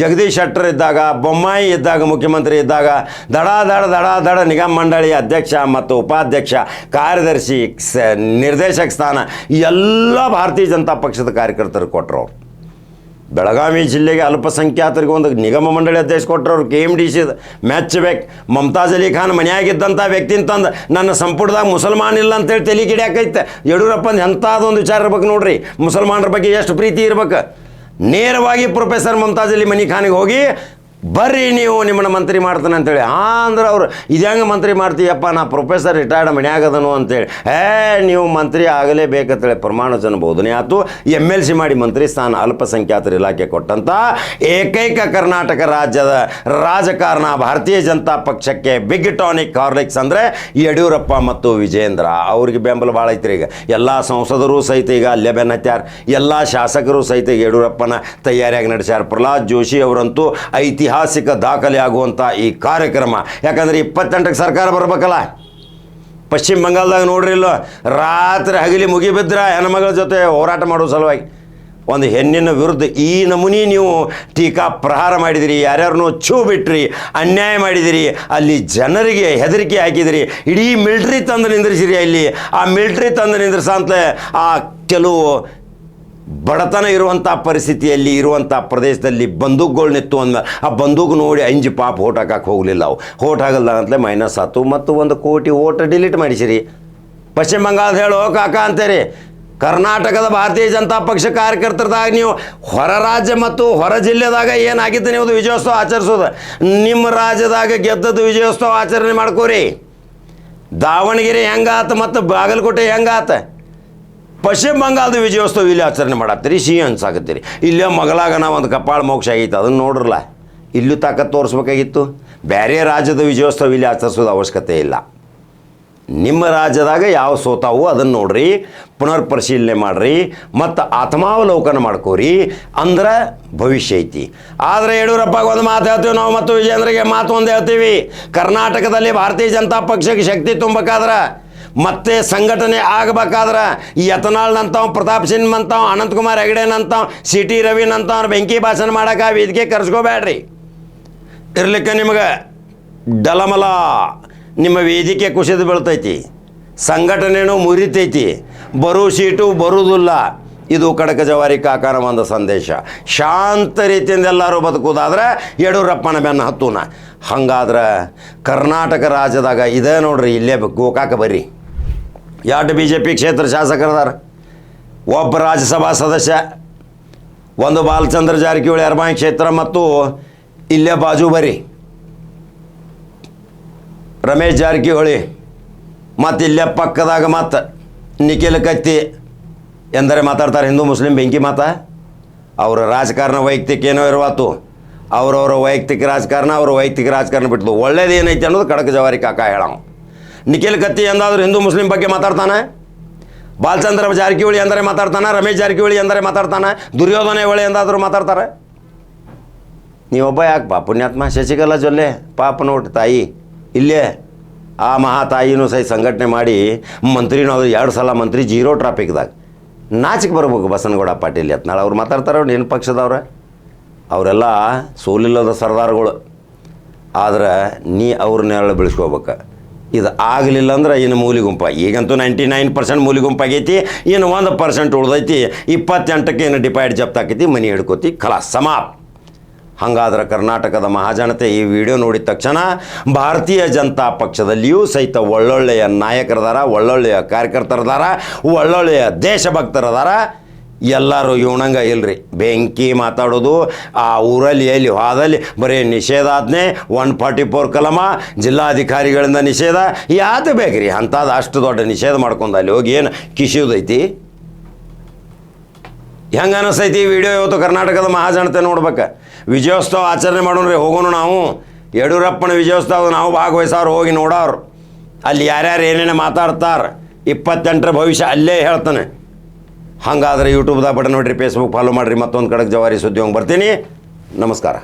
ಜಗದೀಶ್ ಶೆಟ್ಟರ್ ಇದ್ದಾಗ, ಬೊಮ್ಮಾಯಿ ಇದ್ದಾಗ, ಮುಖ್ಯಮಂತ್ರಿ ಇದ್ದಾಗ ದಡ ನಿಗಮ ಮಂಡಳಿ ಅಧ್ಯಕ್ಷ ಮತ್ತು ಉಪಾಧ್ಯಕ್ಷ, ಕಾರ್ಯದರ್ಶಿ, ನಿರ್ದೇಶಕ ಸ್ಥಾನ ಎಲ್ಲ ಭಾರತೀಯ ಜನತಾ ಪಕ್ಷದ ಕಾರ್ಯಕರ್ತರು ಕೊಟ್ಟರು ಅವ್ರು. ಬೆಳಗಾವಿ ಜಿಲ್ಲೆಗೆ ಅಲ್ಪಸಂಖ್ಯಾತರಿಗೆ ಒಂದು ನಿಗಮ ಮಂಡಳಿ ಅಧ್ಯಕ್ಷ ಕೊಟ್ಟರು. KMDC ಮೆಚ್ಚಬೇಕು. ಮಮತಾಜ್ ಅಲಿ ಖಾನ್ ಮನೆಯಾಗಿದ್ದಂಥ ವ್ಯಕ್ತಿನ ತಂದು ನನ್ನ ಸಂಪುಟದಾಗ ಮುಸಲ್ಮಾನ್ ಇಲ್ಲ ಅಂತೇಳಿ ತಲೆ ಗಿಡ್ಯಾಕೈತೆ. ಯಡಿಯೂರಪ್ಪನ ಎಂಥದೊಂದು ವಿಚಾರ ಇರ್ಬೇಕು ನೋಡ್ರಿ. ಮುಸಲ್ಮಾನರ ಬಗ್ಗೆ ಎಷ್ಟು ಪ್ರೀತಿ ಇರ್ಬೇಕು. ನೇರವಾಗಿ ಪ್ರೊಫೆಸರ್ ಮಮತಾಜ್ ಅಲಿ ಮನಿ ಖಾನಿಗೆ ಹೋಗಿ ಬರ್ರಿ ನೀವು ನಿಮ್ಮನ್ನ ಮಂತ್ರಿ ಮಾಡ್ತಾನೆ ಅಂತೇಳಿ. ಅಂದ್ರೆ ಅವರು ಇದ್ಯಾಂಗೆ ಮಂತ್ರಿ ಮಾಡ್ತೀಯಪ್ಪ, ನಾ ಪ್ರೊಫೆಸರ್ ರಿಟೈರ್ಡ್ ಮನ್ಯಾಗದನು ಅಂತೇಳಿ. ನೀವು ಮಂತ್ರಿ ಆಗಲೇಬೇಕಂತೇಳಿ ಪ್ರಮಾಣ ವಚನ ಬೋಧನೆ ಆಯ್ತು. MLC ಮಾಡಿ ಮಂತ್ರಿ ಸ್ಥಾನ ಅಲ್ಪಸಂಖ್ಯಾತರ ಇಲಾಖೆ ಕೊಟ್ಟಂಥ ಏಕೈಕ ಕರ್ನಾಟಕ ರಾಜ್ಯದ ರಾಜಕಾರಣ ಭಾರತೀಯ ಜನತಾ ಪಕ್ಷಕ್ಕೆ ಬಿಗ್ ಟಾನಿಕ್ ಹಾರ್ಲಿಕ್ಸ್ ಅಂದರೆ ಯಡಿಯೂರಪ್ಪ ಮತ್ತು ವಿಜೇಂದ್ರ. ಅವ್ರಿಗೆ ಬೆಂಬಲ ಭಾಳ ಐತ್ರಿ. ಈಗ ಎಲ್ಲ ಸಂಸದರು ಸಹಿತ ಈಗ ಅಲ್ಲೇ ಬೆನ್ನ ಹತ್ಯಾರ. ಎಲ್ಲ ಶಾಸಕರು ಸಹಿತ ಯಡಿಯೂರಪ್ಪನ ತಯಾರಿಯಾಗಿ ನಡೆಸ್ಯಾರ. ಪ್ರಹ್ಲಾದ್ ಜೋಶಿ ಅವರಂತೂ ಐತಿಹಾಸಿಕ ದಾಖಲೆ ಆಗುವಂಥ ಈ ಕಾರ್ಯಕ್ರಮ. ಯಾಕಂದರೆ 28ಕ್ಕೆ ಸರ್ಕಾರ ಬರಬೇಕಲ್ಲ. ಪಶ್ಚಿಮ ಬಂಗಾಳದಾಗ ನೋಡ್ರಿ, ಇಲ್ಲೋ ರಾತ್ರಿ ಹಗಲಿ ಮುಗಿಬಿದ್ರ ಹೆಣ್ಮಗಳ ಜೊತೆ ಹೋರಾಟ ಮಾಡೋ ಸಲುವಾಗಿ ಒಂದು ಹೆಣ್ಣಿನ ವಿರುದ್ಧ ಈ ನಮೂನಿ ನೀವು ಟೀಕಾ ಪ್ರಹಾರ ಮಾಡಿದಿರಿ, ಯಾರ್ಯಾರನ್ನೂ ಛೂ ಬಿಟ್ರಿ, ಅನ್ಯಾಯ ಮಾಡಿದಿರಿ, ಅಲ್ಲಿ ಜನರಿಗೆ ಹೆದರಿಕೆ ಹಾಕಿದಿರಿ, ಇಡೀ ಮಿಲ್ಟ್ರಿ ತಂದು ನಿಂದ್ರಿಸಿರಿ. ಅಲ್ಲಿ ಆ ಮಿಲ್ಟ್ರಿ ತಂದು ನಿಂದ್ರಿಸಂತಲೇ ಆ ಕೆಲವು ಬಡತನ ಇರುವಂಥ ಪರಿಸ್ಥಿತಿಯಲ್ಲಿ ಇರುವಂಥ ಪ್ರದೇಶದಲ್ಲಿ ಬಂದೂಕುಗಳು ನಿತ್ತು ಅಂದ ಆ ಬಂದೂಕು ನೋಡಿ ಅಂಜಿ ಪಾಪ ಓಟ್ ಹಾಕಕ್ಕೆ ಹೋಗಲಿಲ್ಲ. ಅವು ಓಟ್ ಆಗಲ್ಲ ಅಂತಲೇ ಮೈನಸ್ ಆಯ್ತು. ಮತ್ತು 1 ಕೋಟಿ ಓಟ್ ಡಿಲೀಟ್ ಮಾಡಿಸಿರಿ. ಪಶ್ಚಿಮ ಬಂಗಾಳದ ಹೇಳೋ ಕಾಕ ಅಂತೀರಿ. ಕರ್ನಾಟಕದ ಭಾರತೀಯ ಜನತಾ ಪಕ್ಷ ಕಾರ್ಯಕರ್ತರದಾಗ ನೀವು ಹೊರ ರಾಜ್ಯ ಮತ್ತು ಹೊರ ಜಿಲ್ಲೆದಾಗ ಏನಾಗಿತ್ತು ನೀವು ವಿಜಯೋತ್ಸವ ಆಚರಿಸೋದು, ನಿಮ್ಮ ರಾಜ್ಯದಾಗ ಗೆದ್ದದ್ದು ವಿಜಯೋತ್ಸವ ಆಚರಣೆ ಮಾಡ್ಕೋರಿ. ದಾವಣಗೆರೆ ಹೆಂಗಾತ ಮತ್ತು ಬಾಗಲಕೋಟೆ ಹೆಂಗಾತ, ಪಶ್ಚಿಮ ಬಂಗಾಳದ ವಿಜಯೋತ್ಸವ ಇಲ್ಲಿ ಆಚರಣೆ ಮಾಡತ್ತೀರಿ, ಸಿಹಿ ಅನ್ಸಾಕತ್ತೀರಿ. ಇಲ್ಲೇ ಮಗಳಾಗ ನಾವು ಒಂದು ಕಪಾಳ ಮೋಕ್ಷ ಆಗೈತೆ, ಅದನ್ನು ನೋಡ್ರಲ್ಲ. ಇಲ್ಲೂ ತಾಕತ್ತು ತೋರಿಸ್ಬೇಕಾಗಿತ್ತು. ಬೇರೆ ರಾಜ್ಯದ ವಿಜಯೋತ್ಸವ ಇಲ್ಲಿ ಆಚರಿಸೋದು ಅವಶ್ಯಕತೆ ಇಲ್ಲ. ನಿಮ್ಮ ರಾಜ್ಯದಾಗ ಯಾವ ಸೋತಾವು ಅದನ್ನು ನೋಡ್ರಿ, ಪುನರ್ ಪರಿಶೀಲನೆ ಮಾಡಿರಿ ಮತ್ತು ಆತ್ಮಾವಲೋಕನ ಮಾಡ್ಕೋರಿ. ಅಂದ್ರೆ ಭವಿಷ್ಯ ಐತಿ. ಆದರೆ ಯಡಿಯೂರಪ್ಪಗೆ ಒಂದು ಮಾತು ಹೇಳ್ತೀವಿ ನಾವು ಮತ್ತು ವಿಜೇಂದ್ರಗೆ ಮಾತು ಒಂದು ಹೇಳ್ತೀವಿ. ಕರ್ನಾಟಕದಲ್ಲಿ ಭಾರತೀಯ ಜನತಾ ಪಕ್ಷಕ್ಕೆ ಶಕ್ತಿ ತುಂಬಬೇಕಾದ್ರೆ ಮತ್ತೆ ಸಂಘಟನೆ ಆಗಬೇಕಾದ್ರೆ ಈ ಯತ್ನಾಳ್ನಂತವ್, ಪ್ರತಾಪ್ ಸಿಂಗ್ ಅಂತಾವ್, ಅನಂತಕುಮಾರ್ ಹೆಗಡೆನಂತಾವ್, CT ರವಿನಂತಾವ್ ಬೆಂಕಿ ಭಾಷಣ ಮಾಡೋಕೆ ವೇದಿಕೆ ಕರೆಸ್ಕೋಬೇಡ್ರಿ. ಇರ್ಲಿಕ್ಕೆ ನಿಮಗೆ ಡಲಮಲ ನಿಮ್ಮ ವೇದಿಕೆ ಕುಸಿದು ಬೀಳ್ತೈತಿ, ಸಂಘಟನೆನೂ ಮುರಿತೈತಿ, ಬರೋ ಸೀಟು ಬರುವುದಿಲ್ಲ. ಇದು ಖಡಕ ಜವಾರಿ ಕಾಕನ ಒಂದು ಸಂದೇಶ. ಶಾಂತ ರೀತಿಯಿಂದ ಎಲ್ಲರೂ ಬದುಕುವುದಾದ್ರೆ ಯಡಿಯೂರಪ್ಪನ ಬೆನ್ನ ಹತ್ತೂನ. ಹಂಗಾದ್ರೆ ಕರ್ನಾಟಕ ರಾಜ್ಯದಾಗ ಇದೇ ನೋಡ್ರಿ, ಇಲ್ಲೇ ಗೋಕಾಕ ಬರ್ರಿ. 2 BJP ಕ್ಷೇತ್ರ ಶಾಸಕರದಾರ, ಒಬ್ಬ ರಾಜ್ಯಸಭಾ ಸದಸ್ಯ, ಒಂದು ಬಾಲಚಂದ್ರ ಜಾರಕಿಹೊಳಿ ಅರಮಾಯಿ ಕ್ಷೇತ್ರ ಮತ್ತು ಇಲ್ಲೇ ಬಾಜು ಬರ್ರಿ ರಮೇಶ್ ಜಾರಕಿಹೊಳಿ, ಮತ್ತು ಇಲ್ಲೇ ಪಕ್ಕದಾಗ ಮತ್ತು ನಿಖಿಲ್ ಕತ್ತಿ ಎಂದರೆ ಮಾತಾಡ್ತಾರೆ. ಹಿಂದೂ ಮುಸ್ಲಿಂ ಬೆಂಕಿ ಮಾತಾ. ಅವರ ರಾಜಕಾರಣ ವೈಯಕ್ತಿಕ ಏನೋ ಇರುವತ್ತು, ಅವರವರ ವೈಯಕ್ತಿಕ ರಾಜಕಾರಣ ಬಿಟ್ಟು ಒಳ್ಳೇದು ಏನೈತಿ ಅನ್ನೋದು ಖಡಕ ಜವಾರಿ ಕಾಕ ಹೇಳೋ. ನಿಖಿಲ್ ಕತ್ತಿ ಎಂದಾದರೂ ಹಿಂದೂ ಮುಸ್ಲಿಂ ಬಗ್ಗೆ ಮಾತಾಡ್ತಾನೆ, ಬಾಲಚಂದ್ರ ಜಾರಕಿಹೊಳಿ ಎಂದರೆ ಮಾತಾಡ್ತಾನೆ, ರಮೇಶ್ ಜಾರಕಿಹೊಳಿ ಎಂದರೆ ಮಾತಾಡ್ತಾನೆ, ದುರ್ಯೋಧನ ಹೊಳೆ ಎಂದಾದರೂ ಮಾತಾಡ್ತಾರೆ. ನೀವೊಬ್ಬ ಯಾಕೆ ಪುಣ್ಯಾತ್ಮ ಶಶಿಕಲಾ ಜೊಲ್ಲೆ ಪಾಪ ನೋಡಿ ತಾಯಿ, ಇಲ್ಲೇ ಆ ಮಹಾತಾಯಿನೂ ಸಹ ಸಂಘಟನೆ ಮಾಡಿ ಮಂತ್ರಿನೂ ಅದು 2 ಸಲ ಮಂತ್ರಿ, 0 ಟ್ರಾಫಿಕ್ದಾಗ. ನಾಚಿಕೆ ಬರ್ಬೇಕು ಬಸನಗೌಡ ಪಾಟೀಲ್ ಯತ್ನಾಳ್ ಅವ್ರು ಮಾತಾಡ್ತಾರೆ. ಅವ್ರು ಏನು ಪಕ್ಷದವ್ರೆ, ಅವರೆಲ್ಲ ಸೋಲಿಲ್ಲದ ಸರ್ದಾರ್ಗಳು. ಆದ್ರೆ ನೀ ಅವ್ರನ್ನೆಲ್ಲ ಬೆಳೆಸ್ಕೋಬೇಕು. ಇದು ಆಗಲಿಲ್ಲ ಅಂದ್ರೆ ಇನ್ನು ಮೂಲಿ ಗುಂಪ. ಈಗಂತೂ 99% ಮೂಲಿ ಗುಂಪಾಗೈತಿ. ಇನ್ನು 1% ಉಳ್ದೈತಿ. 28ಕ್ಕೆ ಇನ್ನು ಡಿಪೈಡ್ ಜಪ್ತಾಕೈತಿ, ಮನೆ ಹಿಡ್ಕೋತಿ, ಖಲಾಸ್ ಸಮಾಪ್. ಹಾಗಾದ್ರೆ ಕರ್ನಾಟಕದ ಮಹಾಜನತೆ ಈ ವಿಡಿಯೋ ನೋಡಿದ ತಕ್ಷಣ ಭಾರತೀಯ ಜನತಾ ಪಕ್ಷದಲ್ಲಿಯೂ ಸಹಿತ ಒಳ್ಳೊಳ್ಳೆಯ ನಾಯಕರದಾರ, ಒಳ್ಳೊಳ್ಳೆಯ ಕಾರ್ಯಕರ್ತರದಾರ, ಒಳ್ಳೊಳ್ಳೆಯ ದೇಶಭಕ್ತರದಾರ. ಎಲ್ಲರೂ ಇವನಂಗ ಇಲ್ರಿ ಬೆಂಕಿ ಮಾತಾಡೋದು. ಆ ಊರಲ್ಲಿ ಎಲ್ಲಿ ಹೋದಲ್ಲಿ ಬರೀ ನಿಷೇಧಾಜ್ಞೆ, 144 ಕಲಮ, ಜಿಲ್ಲಾಧಿಕಾರಿಗಳಿಂದ ನಿಷೇಧ. ಯಾವುದು ಬೇಕ್ರಿ ಅಂಥದ್ದು ಅಷ್ಟು ದೊಡ್ಡ ನಿಷೇಧ ಮಾಡ್ಕೊಂಡು ಅಲ್ಲಿ ಹೋಗಿ ಏನು ಕಿಸಿಯೋದೈತಿ? ಹೆಂಗೆ ಅನಿಸ್ತೈತಿ ಈ ವಿಡಿಯೋ? ಇವತ್ತು ಕರ್ನಾಟಕದ ಮಹಾಜನತೆ ನೋಡ್ಬೇಕು. ವಿಜಯೋತ್ಸವ ಆಚರಣೆ ಮಾಡೋಣ್ರಿ, ಹೋಗೋಣ ನಾವು. ಯಡಿಯೂರಪ್ಪನ ವಿಜಯೋತ್ಸವ ನಾವು ಭಾಗವಹಿಸೋರು, ಹೋಗಿ ನೋಡೋರು. ಅಲ್ಲಿ ಯಾರ್ಯಾರು ಏನೇನು ಮಾತಾಡ್ತಾರೆ, 28ರ ಭವಿಷ್ಯ ಅಲ್ಲೇ ಹೇಳ್ತಾನೆ. ಹಾಗಾದ್ರೆ ಯೂಟ್ಯೂಬ್ದಾಗ ಬಡ ನೋಡಿರಿ, ಫೇಸ್ಬುಕ್ ಫಾಲೋ ಮಾಡಿರಿ. ಮತ್ತೊಂದು ಖಡಕ್ ಜವಾರಿ ಸುದ್ದಿ ಹೋಗಿ ಬರ್ತೀನಿ. ನಮಸ್ಕಾರ.